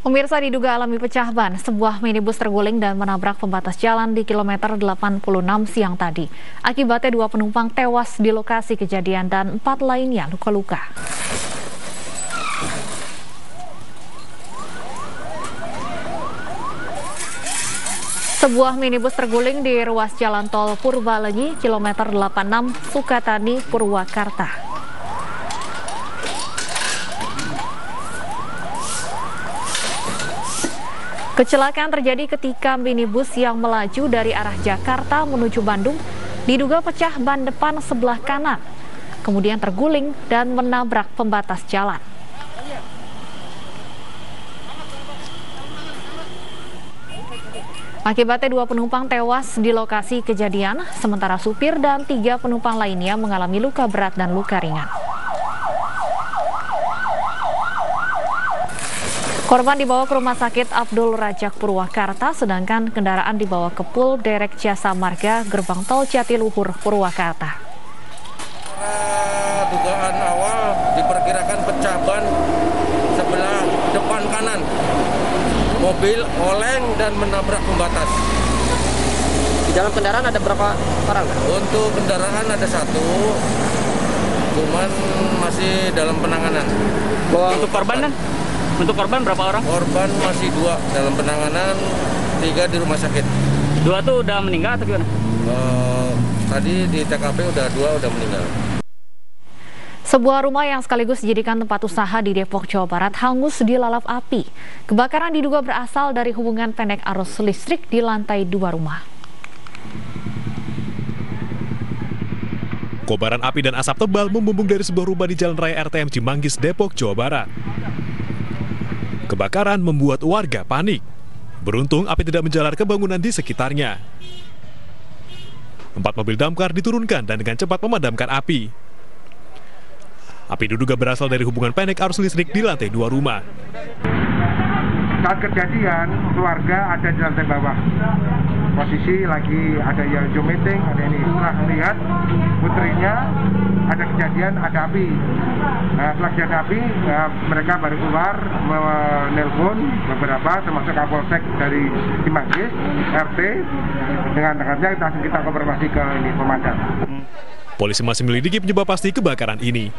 Pemirsa, diduga alami pecah ban, sebuah minibus terguling dan menabrak pembatas jalan di kilometer 86 siang tadi. Akibatnya 2 penumpang tewas di lokasi kejadian dan 4 lainnya luka-luka. Sebuah minibus terguling di ruas jalan tol Purbalenyi, kilometer 86 Sukatani, Purwakarta. Kecelakaan terjadi ketika minibus yang melaju dari arah Jakarta menuju Bandung diduga pecah ban depan sebelah kanan, kemudian terguling dan menabrak pembatas jalan. Akibatnya 2 penumpang tewas di lokasi kejadian, sementara supir dan 3 penumpang lainnya mengalami luka berat dan luka ringan. Korban dibawa ke Rumah Sakit Abdul Rajak Purwakarta, sedangkan kendaraan dibawa ke Pul Derek Jasa Marga Gerbang Tol Jatiluhur, Purwakarta. Dugaan awal diperkirakan pecah ban sebelah depan kanan. Mobil oleng dan menabrak pembatas. Di dalam kendaraan ada berapa orang? Untuk kendaraan ada 1, cuman masih dalam penanganan. Untuk korban kan? Untuk korban berapa orang? Korban masih 2 dalam penanganan, 3 di rumah sakit. 2 tuh udah meninggal atau gimana? Tadi di TKP udah 2 udah meninggal. Sebuah rumah yang sekaligus dijadikan tempat usaha di Depok, Jawa Barat hangus dilalap api. Kebakaran diduga berasal dari hubungan pendek arus listrik di lantai 2 rumah. Kobaran api dan asap tebal membumbung dari sebuah rumah di Jalan Raya RTM Cimanggis, Depok, Jawa Barat. Kebakaran membuat warga panik. Beruntung api tidak menjalar ke bangunan di sekitarnya. 4 mobil damkar diturunkan dan dengan cepat memadamkan api. Api diduga berasal dari hubungan pendek arus listrik di lantai 2 rumah. Saat kejadian, keluarga ada di lantai bawah. Posisi lagi ada yang Zoom meeting, ada ini. Setelah melihat putrinya ada kejadian, ada api. Setelah kejadian api, mereka baru keluar menelpon beberapa, termasuk Kapolsek dari Cimanggis, RT. Dengan tangannya langsung kita konfirmasi ke ini pemadam. Polisi masih menyelidiki penyebab pasti kebakaran ini.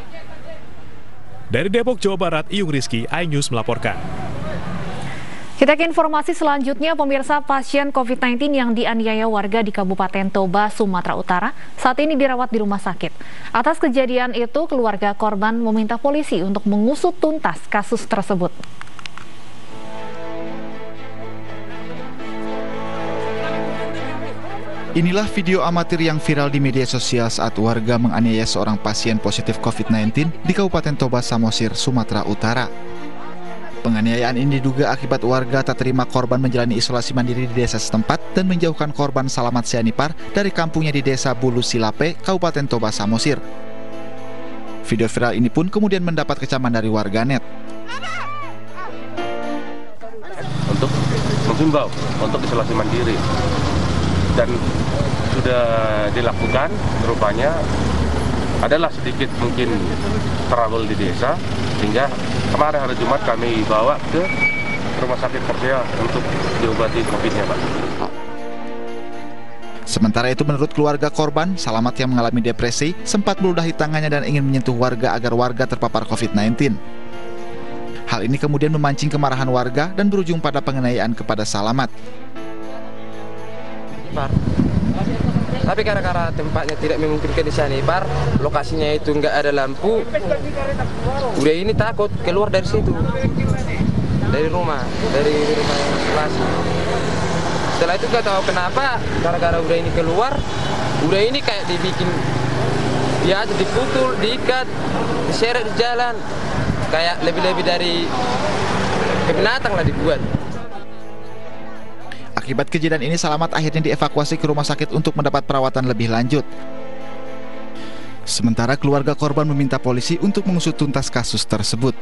Dari Depok, Jawa Barat, Iyung Rizky, iNews melaporkan. Kita ke informasi selanjutnya, pemirsa. Pasien COVID-19 yang dianiaya warga di Kabupaten Toba, Sumatera Utara saat ini dirawat di rumah sakit. Atas kejadian itu, keluarga korban meminta polisi untuk mengusut tuntas kasus tersebut. Inilah video amatir yang viral di media sosial saat warga menganiaya seorang pasien positif COVID-19 di Kabupaten Toba, Samosir, Sumatera Utara. Penganiayaan ini diduga akibat warga tak terima korban menjalani isolasi mandiri di desa setempat dan menjauhkan korban Salamat Sianipar dari kampungnya di desa Bulu Silape, Kabupaten Toba, Samosir. Video viral ini pun kemudian mendapat kecaman dari warganet. Untuk menghimbau untuk isolasi mandiri, dan sudah dilakukan, rupanya adalah sedikit mungkin trouble di desa, sehingga kemarin hari Jumat kami bawa ke Rumah Sakit Persea untuk diobati COVID-nya, Pak. Sementara itu, menurut keluarga korban, Salamat yang mengalami depresi sempat meludahi tangannya dan ingin menyentuh warga agar warga terpapar COVID-19. Hal ini kemudian memancing kemarahan warga dan berujung pada penganiayaan kepada Salamat. Tapi gara-gara tempatnya tidak memungkinkan di Sianipar, lokasinya itu nggak ada lampu, udah ini takut keluar dari situ, dari rumah isolasi. Setelah itu nggak tahu kenapa, gara-gara udah ini keluar, udah ini kayak dibikin, ya dipukul, diikat, diseret di jalan, kayak lebih-lebih dari binatang lah dibuat. Akibat kejadian ini, Salamat akhirnya dievakuasi ke rumah sakit untuk mendapat perawatan lebih lanjut. Sementara keluarga korban meminta polisi untuk mengusut tuntas kasus tersebut.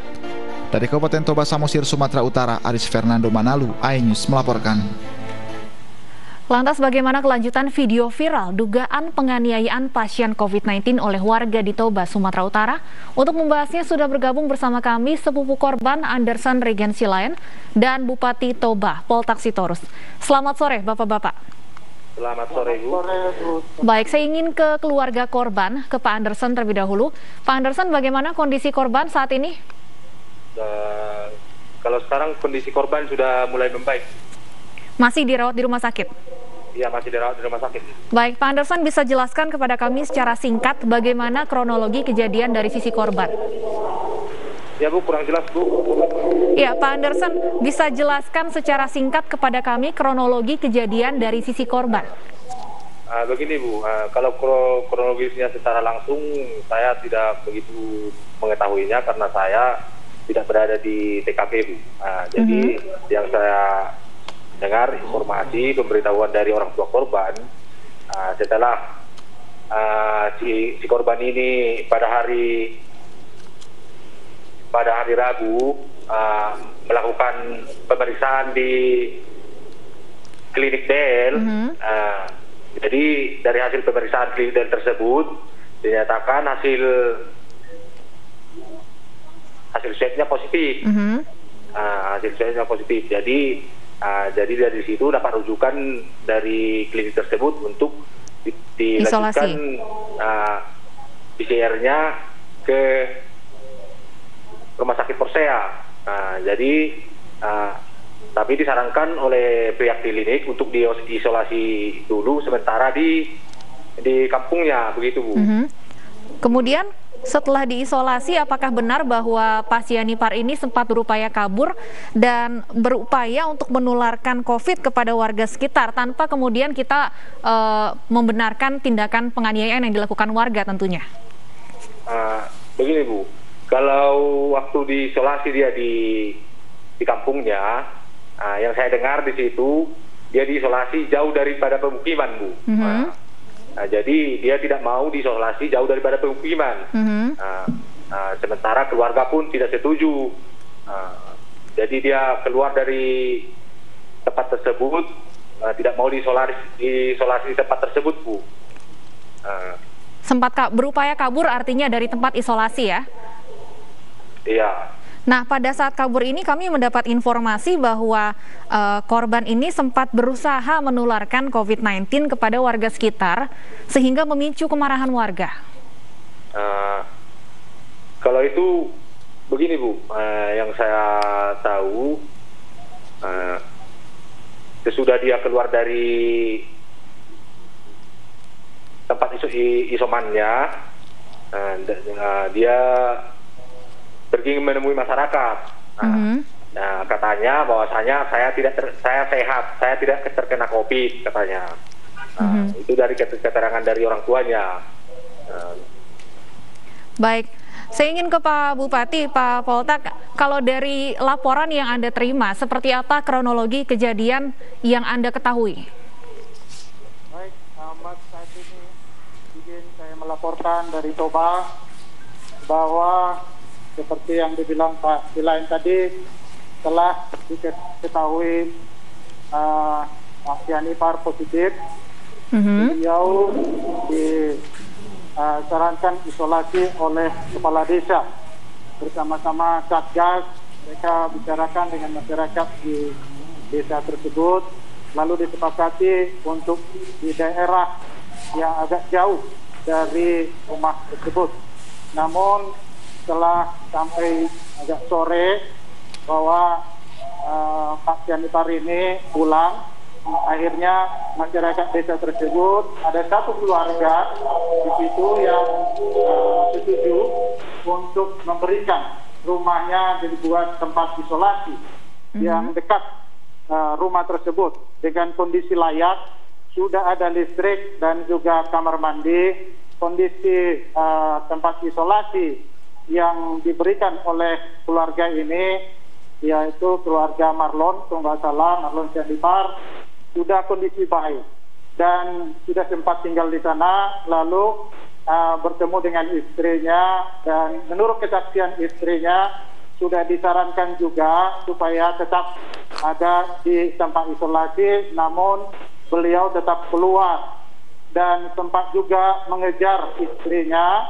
Dari Kabupaten Toba, Samosir, Sumatera Utara, Aris Fernando Manalu, iNews melaporkan. Lantas bagaimana kelanjutan video viral dugaan penganiayaan pasien COVID-19 oleh warga di Toba, Sumatera Utara? Untuk membahasnya sudah bergabung bersama kami sepupu korban Anderson Regensilayan dan Bupati Toba, Poltak Sitorus. Selamat sore Bapak-Bapak. Selamat sore Bu. Baik, saya ingin ke keluarga korban, ke Pak Anderson terlebih dahulu. Pak Anderson, bagaimana kondisi korban saat ini? Kalau sekarang kondisi korban sudah mulai membaik. Masih dirawat di rumah sakit? Iya, masih dirawat di rumah sakit. Baik, Pak Anderson bisa jelaskan kepada kami secara singkat bagaimana kronologi kejadian dari sisi korban? Ya Bu, kurang jelas Bu. Ya, Pak Anderson bisa jelaskan secara singkat kepada kami kronologi kejadian dari sisi korban? Begini Bu, kalau kronologisnya secara langsung saya tidak begitu mengetahuinya karena saya tidak berada di TKP Bu. Jadi yang saya dengar informasi pemberitahuan dari orang tua korban setelah si korban ini pada hari Rabu melakukan pemeriksaan di klinik DL. Jadi dari hasil pemeriksaan klinik DL tersebut dinyatakan hasil swabnya positif. Hasil swabnya positif. Jadi dari situ dapat rujukan dari klinik tersebut untuk dilanjutkan PCR-nya ke Rumah Sakit Persea. Tapi disarankan oleh pihak klinik untuk diisolasi dulu sementara di kampungnya, begitu Bu. Kemudian setelah diisolasi, apakah benar bahwa pasien Ipar ini sempat berupaya kabur dan berupaya untuk menularkan COVID kepada warga sekitar tanpa kemudian kita membenarkan tindakan penganiayaan yang dilakukan warga tentunya? Begini Bu, kalau waktu diisolasi dia di kampungnya, yang saya dengar di situ dia diisolasi jauh daripada pemukiman Bu. Jadi dia tidak mau diisolasi jauh daripada pemukiman. Sementara keluarga pun tidak setuju. Jadi dia keluar dari tempat tersebut, tidak mau diisolasi di tempat tersebut Bu. Sempat berupaya kabur artinya dari tempat isolasi ya? Iya. Nah, pada saat kabur ini kami mendapat informasi bahwa korban ini sempat berusaha menularkan COVID-19 kepada warga sekitar sehingga memicu kemarahan warga. Kalau itu begini Bu, yang saya tahu sesudah dia keluar dari tempat isomannya, dia pergi menemui masyarakat. Nah, katanya bahwasanya saya sehat, saya tidak terkena COVID katanya. Itu dari keterangan dari orang tuanya. Baik, saya ingin ke Pak Bupati, Pak Poltak. Kalau dari laporan yang Anda terima, seperti apa kronologi kejadian yang Anda ketahui? Baik, saat ini izin saya melaporkan dari Toba bahwa seperti yang dibilang Pak Silayan tadi, telah diketahui pasien Ipar positif. Beliau disarankan isolasi oleh kepala desa bersama-sama Satgas. Mereka bicarakan dengan masyarakat di desa tersebut, lalu disepakati untuk di daerah yang agak jauh dari rumah tersebut. Namun setelah sampai agak sore bahwa pasien Ipar ini pulang, akhirnya masyarakat desa tersebut ada satu keluarga di situ yang setuju untuk memberikan rumahnya dibuat tempat isolasi yang dekat rumah tersebut dengan kondisi layak, sudah ada listrik dan juga kamar mandi. Kondisi tempat isolasi yang diberikan oleh keluarga ini, yaitu keluarga Marlon, kalau nggak salah Marlon Ipar, sudah kondisi baik dan sudah sempat tinggal di sana, lalu bertemu dengan istrinya, dan menurut kesaksian istrinya sudah disarankan juga supaya tetap ada di tempat isolasi, namun beliau tetap keluar dan sempat juga mengejar istrinya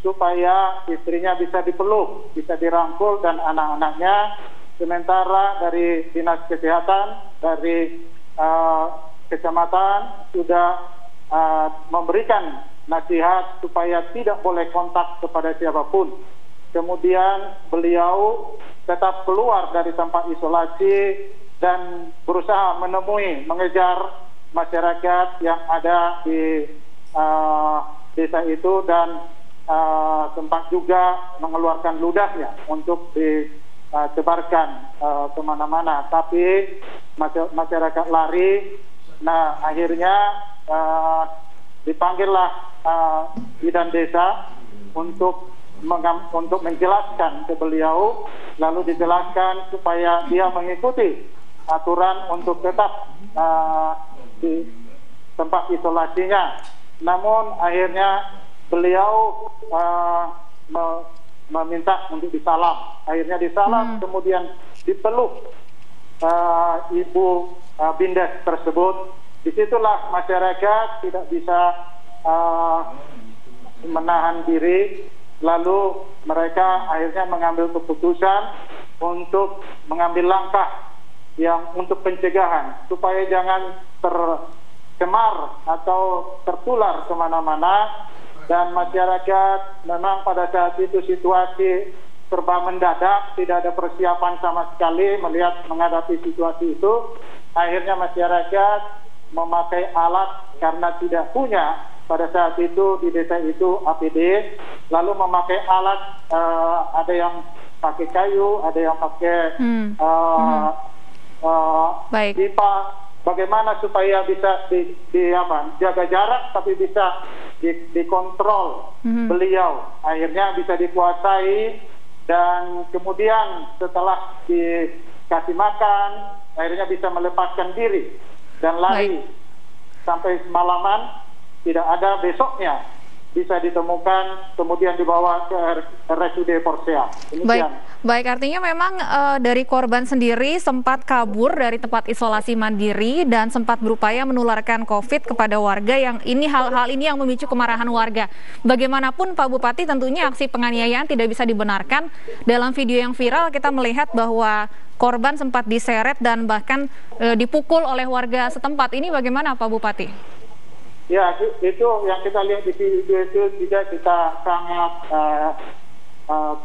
supaya istrinya bisa dipeluk, bisa dirangkul dan anak-anaknya. Sementara dari Dinas Kesehatan, dari kecamatan sudah memberikan nasihat supaya tidak boleh kontak kepada siapapun. Kemudian beliau tetap keluar dari tempat isolasi dan berusaha menemui, mengejar masyarakat yang ada di desa itu dan sempat juga mengeluarkan ludahnya untuk disebarkan kemana-mana. Tapi masyarakat lari. Nah, akhirnya dipanggillah bidan desa untuk menjelaskan ke beliau, lalu dijelaskan supaya dia mengikuti aturan untuk tetap di tempat isolasinya. Namun akhirnya beliau meminta untuk disalam. Akhirnya disalam, kemudian dipeluk ibu bindes tersebut. Disitulah masyarakat tidak bisa menahan diri, lalu mereka akhirnya mengambil keputusan untuk mengambil langkah yang untuk pencegahan supaya jangan tercemar atau tertular kemana-mana. Dan masyarakat memang pada saat itu situasi serba mendadak, tidak ada persiapan sama sekali melihat menghadapi situasi itu. Akhirnya masyarakat memakai alat karena tidak punya pada saat itu di desa itu APD, lalu memakai alat, ada yang pakai kayu, ada yang pakai pipa. Bagaimana supaya bisa jaga jarak tapi bisa dikontrol beliau. Akhirnya bisa dikuasai dan kemudian setelah dikasih makan akhirnya bisa melepaskan diri dan lari. Sampai malaman, tidak ada besoknya bisa ditemukan, kemudian dibawa ke RSUD Porsea. Baik, artinya memang dari korban sendiri sempat kabur dari tempat isolasi mandiri dan sempat berupaya menularkan COVID kepada warga, yang ini hal-hal ini yang memicu kemarahan warga. Bagaimanapun Pak Bupati, tentunya aksi penganiayaan tidak bisa dibenarkan. Dalam video yang viral kita melihat bahwa korban sempat diseret dan bahkan dipukul oleh warga setempat. Ini bagaimana Pak Bupati? Ya, itu yang kita lihat di video itu juga kita sangat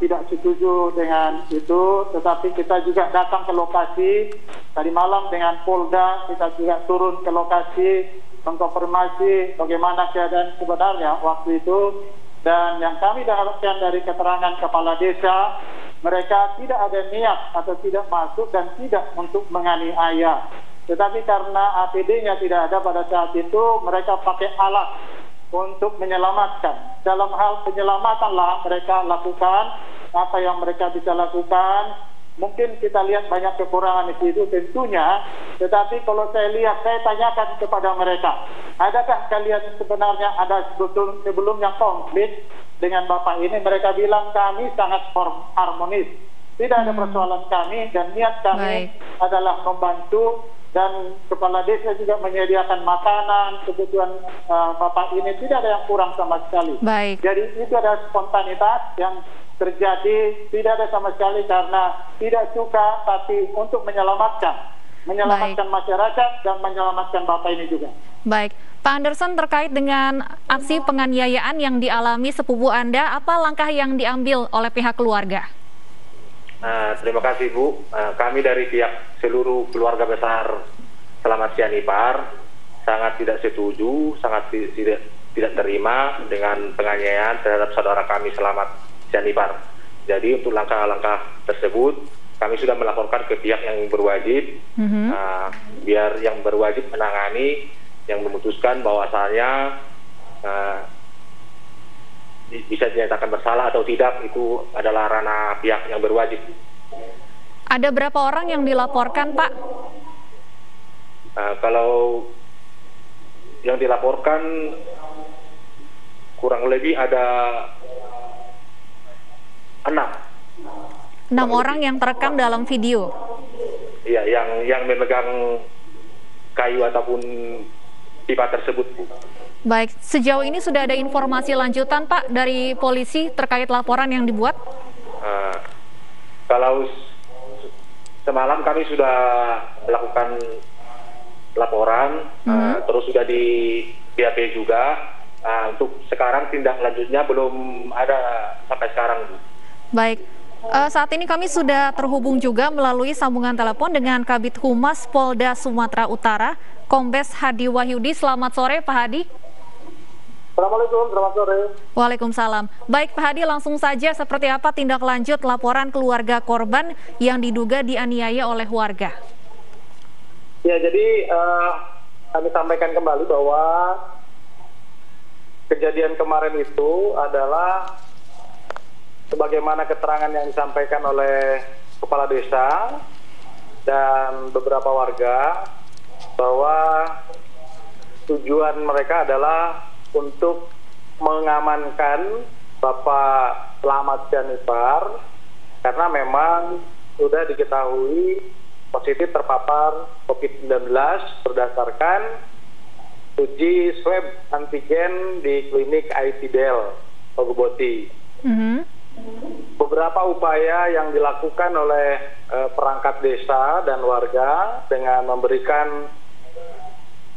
tidak setuju dengan itu, tetapi kita juga datang ke lokasi tadi malam dengan Polda, kita juga turun ke lokasi mengkonfirmasi bagaimana keadaan sebenarnya waktu itu. Dan yang kami dapatkan dari keterangan kepala desa, mereka tidak ada niat atau tidak masuk dan tidak untuk menganiaya. Tetapi karena APD-nya tidak ada pada saat itu, mereka pakai alat untuk menyelamatkan. Dalam hal penyelamatanlah mereka lakukan apa yang mereka bisa lakukan. Mungkin kita lihat banyak kekurangan di situ tentunya, tetapi kalau saya lihat, saya tanyakan kepada mereka, adakah kalian sebenarnya ada sebelumnya konflik dengan Bapak ini? Mereka bilang kami sangat harmonis, tidak ada persoalan kami dan niat kami adalah membantu. Dan kepala desa juga menyediakan makanan, kebutuhan Bapak ini tidak ada yang kurang sama sekali. Jadi itu ada spontanitas yang terjadi, tidak ada sama sekali karena tidak suka, tapi untuk menyelamatkan masyarakat dan menyelamatkan Bapak ini juga. Baik, Pak Anderson, terkait dengan aksi penganiayaan yang dialami sepupu Anda, apa langkah yang diambil oleh pihak keluarga? Terima kasih Bu. Kami dari pihak seluruh keluarga besar Selamat Sianipar sangat tidak setuju, sangat tidak terima dengan penganiayaan terhadap saudara kami Selamat Sianipar. Jadi untuk langkah-langkah tersebut kami sudah melaporkan ke pihak yang berwajib, biar yang berwajib menangani, yang memutuskan bahwasanya bisa dinyatakan bersalah atau tidak, itu adalah ranah pihak yang berwajib. Ada berapa orang yang dilaporkan, Pak? Kalau yang dilaporkan kurang lebih ada 6 orang yang terekam dalam video. Iya, yang memegang kayu ataupun pipa tersebut, Bu. Baik, sejauh ini sudah ada informasi lanjutan Pak dari polisi terkait laporan yang dibuat? Kalau semalam kami sudah melakukan laporan, terus sudah di BAP juga. Untuk sekarang tindak lanjutnya belum ada sampai sekarang, Bu. Baik, saat ini kami sudah terhubung juga melalui sambungan telepon dengan Kabid Humas Polda Sumatera Utara, Kombes Hadi Wahyudi. Selamat sore Pak Hadi. Assalamualaikum, selamat sore. Waalaikumsalam. Baik Pak Hadi, langsung saja seperti apa tindak lanjut laporan keluarga korban yang diduga dianiaya oleh warga? Ya, jadi kami sampaikan kembali bahwa kejadian kemarin itu adalah sebagaimana keterangan yang disampaikan oleh Kepala Desa dan beberapa warga bahwa tujuan mereka adalah untuk mengamankan Bapak Slamet Janipar karena memang sudah diketahui positif terpapar COVID-19 berdasarkan uji swab antigen di klinik ITDL Ogoboti. Beberapa upaya yang dilakukan oleh perangkat desa dan warga dengan memberikan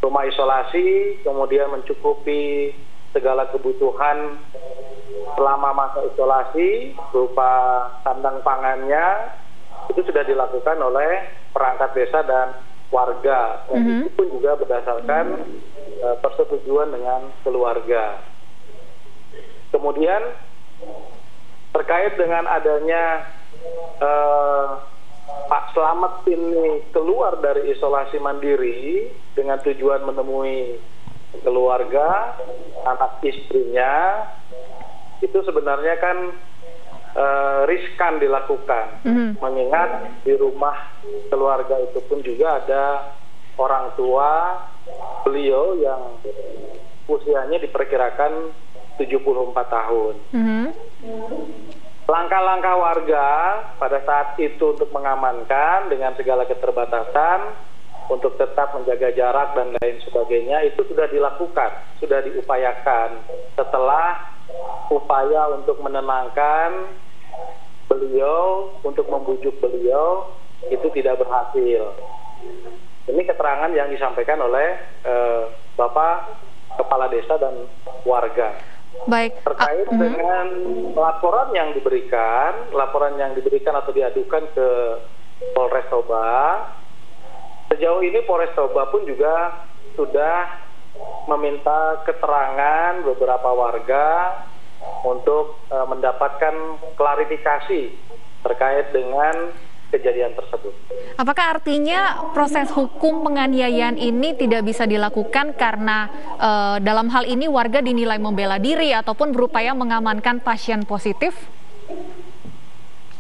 rumah isolasi, kemudian mencukupi segala kebutuhan selama masa isolasi berupa sandang pangannya, itu sudah dilakukan oleh perangkat desa dan warga. Dan itu pun juga berdasarkan persetujuan dengan keluarga. Kemudian terkait dengan adanya Pak Slamet ini keluar dari isolasi mandiri dengan tujuan menemui keluarga, anak istrinya, itu sebenarnya kan riskan dilakukan, mengingat di rumah keluarga itu pun juga ada orang tua beliau yang usianya diperkirakan 74 tahun. Langkah-langkah warga pada saat itu untuk mengamankan dengan segala keterbatasan, untuk tetap menjaga jarak dan lain sebagainya, itu sudah dilakukan, sudah diupayakan. Setelah upaya untuk menenangkan beliau, untuk membujuk beliau, itu tidak berhasil. Ini keterangan yang disampaikan oleh Bapak Kepala Desa dan warga. Baik. Terkait dengan laporan yang diberikan atau diadukan ke Polres Toba, sejauh ini Polres Toba pun juga sudah meminta keterangan beberapa warga untuk mendapatkan klarifikasi terkait dengan kejadian tersebut. Apakah artinya proses hukum penganiayaan ini tidak bisa dilakukan karena dalam hal ini warga dinilai membela diri ataupun berupaya mengamankan pasien positif?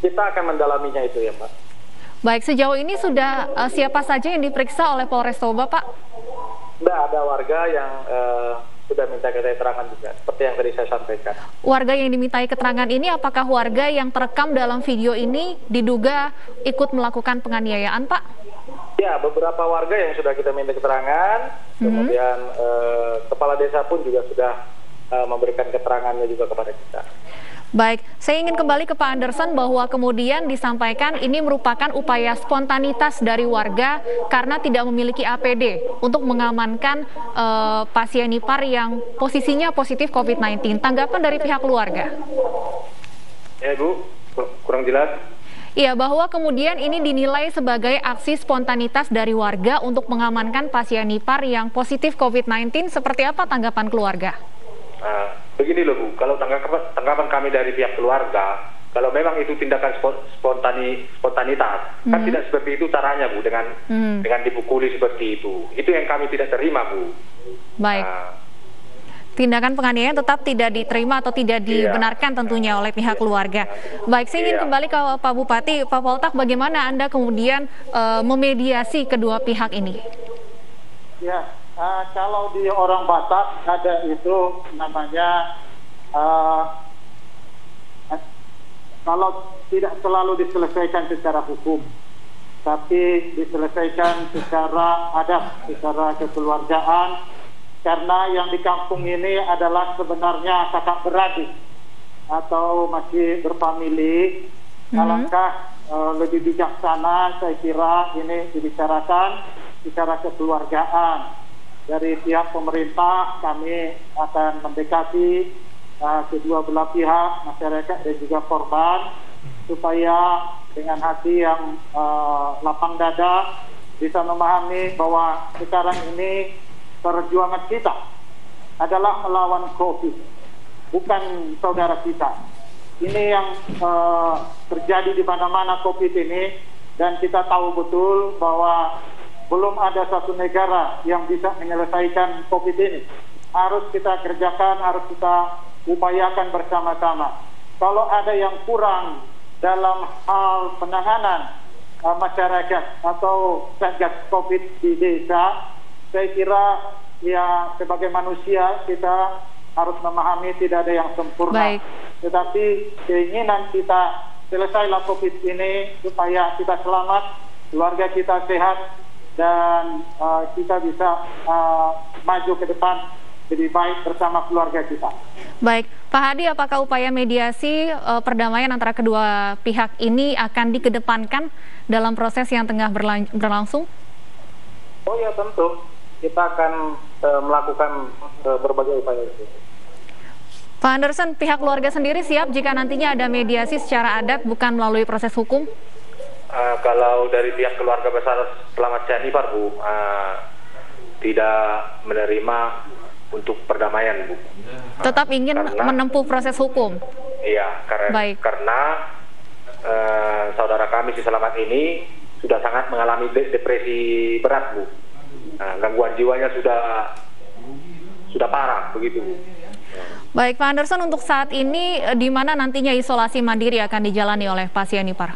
Kita akan mendalaminya itu ya, Pak. Baik, sejauh ini sudah siapa saja yang diperiksa oleh Polres Toba, Pak? Sudah ada warga yang sudah minta keterangan juga, seperti yang tadi saya sampaikan. Warga yang dimintai keterangan ini, apakah warga yang terekam dalam video ini diduga ikut melakukan penganiayaan, Pak? Ya, beberapa warga yang sudah kita minta keterangan, kemudian Kepala Desa pun juga sudah memberikan keterangannya juga kepada kita. Baik, saya ingin kembali ke Pak Anderson bahwa kemudian disampaikan ini merupakan upaya spontanitas dari warga karena tidak memiliki APD untuk mengamankan pasien nipar yang posisinya positif COVID-19. Tanggapan dari pihak keluarga? Ya, Bu, kurang jelas. Iya, bahwa kemudian ini dinilai sebagai aksi spontanitas dari warga untuk mengamankan pasien nipar yang positif COVID-19. Seperti apa tanggapan keluarga? Begini loh, Bu, kalau tanggapan kami dari pihak keluarga, kalau memang itu tindakan spontanitas, kan tidak seperti itu caranya, Bu, dengan dipukuli seperti itu. Itu yang kami tidak terima, Bu. Baik. Tindakan penganiayaan tetap tidak diterima atau tidak dibenarkan tentunya oleh pihak keluarga. Baik, saya ingin kembali ke Pak Bupati. Pak Poltak, bagaimana Anda kemudian memediasi kedua pihak ini? Ya, kalau di orang Batak ada itu namanya kalau tidak selalu diselesaikan secara hukum, tapi diselesaikan secara adat, secara kekeluargaan, karena yang di kampung ini adalah sebenarnya kakak beradik atau masih berfamili. Alangkah lebih bijaksana saya kira ini dibicarakan secara kekeluargaan. Dari pihak pemerintah kami akan mendekati kedua belah pihak, masyarakat dan juga korban, supaya dengan hati yang lapang dada bisa memahami bahwa sekarang ini perjuangan kita adalah melawan COVID, bukan saudara kita. Ini yang terjadi di mana-mana COVID ini, dan kita tahu betul bahwa belum ada satu negara yang bisa menyelesaikan COVID ini. Harus kita kerjakan, harus kita upayakan bersama-sama. Kalau ada yang kurang dalam hal penanganan masyarakat atau satgas COVID di desa, saya kira ya sebagai manusia kita harus memahami tidak ada yang sempurna. Baik. Tetapi keinginan kita selesailah COVID ini supaya kita selamat, keluarga kita sehat, dan kita bisa maju ke depan lebih baik bersama keluarga kita. Baik, Pak Hadi, apakah upaya mediasi perdamaian antara kedua pihak ini akan dikedepankan dalam proses yang tengah berlangsung? Oh ya, tentu. Kita akan melakukan berbagai upaya itu. Pak Anderson, pihak keluarga sendiri siap jika nantinya ada mediasi secara adat bukan melalui proses hukum? Kalau dari pihak keluarga besar Selamat Janifar, Bu, tidak menerima untuk perdamaian, Bu. Tetap ingin menempuh proses hukum? Iya, karena saudara kami si Selamat ini sudah sangat mengalami depresi berat, Bu. Gangguan jiwanya sudah parah, begitu, Bu. Baik, Pak Anderson, untuk saat ini di mana nantinya isolasi mandiri akan dijalani oleh pasien IPAR?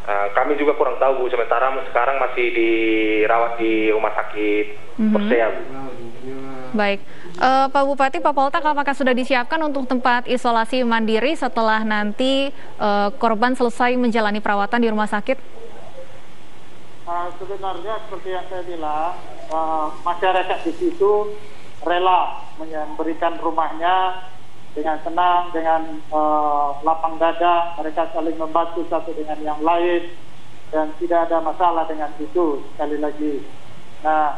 Kami juga kurang tahu, Bu. Sementara sekarang masih dirawat di rumah sakit Persea, Bu. Baik, Pak Bupati, Pak Poltak, apakah sudah disiapkan untuk tempat isolasi mandiri setelah nanti korban selesai menjalani perawatan di rumah sakit? Sebenarnya seperti yang saya bilang, masyarakat di situ rela memberikan rumahnya dengan tenang, dengan lapang dada. Mereka saling membantu satu dengan yang lain dan tidak ada masalah dengan itu. Sekali lagi, nah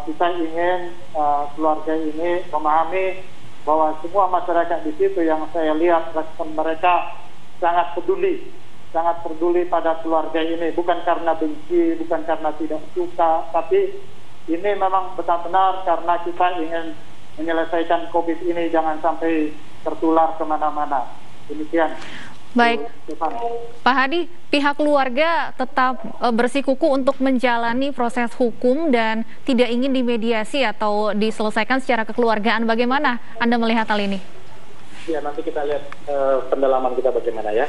kita ingin keluarga ini memahami bahwa semua masyarakat di situ yang saya lihat respon mereka sangat peduli pada keluarga ini, bukan karena benci, bukan karena tidak suka, tapi ini memang benar-benar karena kita ingin menyelesaikan COVID ini jangan sampai tertular kemana-mana. Demikian. Baik, Pak Hadi, pihak keluarga tetap bersikuku untuk menjalani proses hukum dan tidak ingin dimediasi atau diselesaikan secara kekeluargaan. Bagaimana Anda melihat hal ini? Ya, nanti kita lihat pendalaman kita bagaimana ya.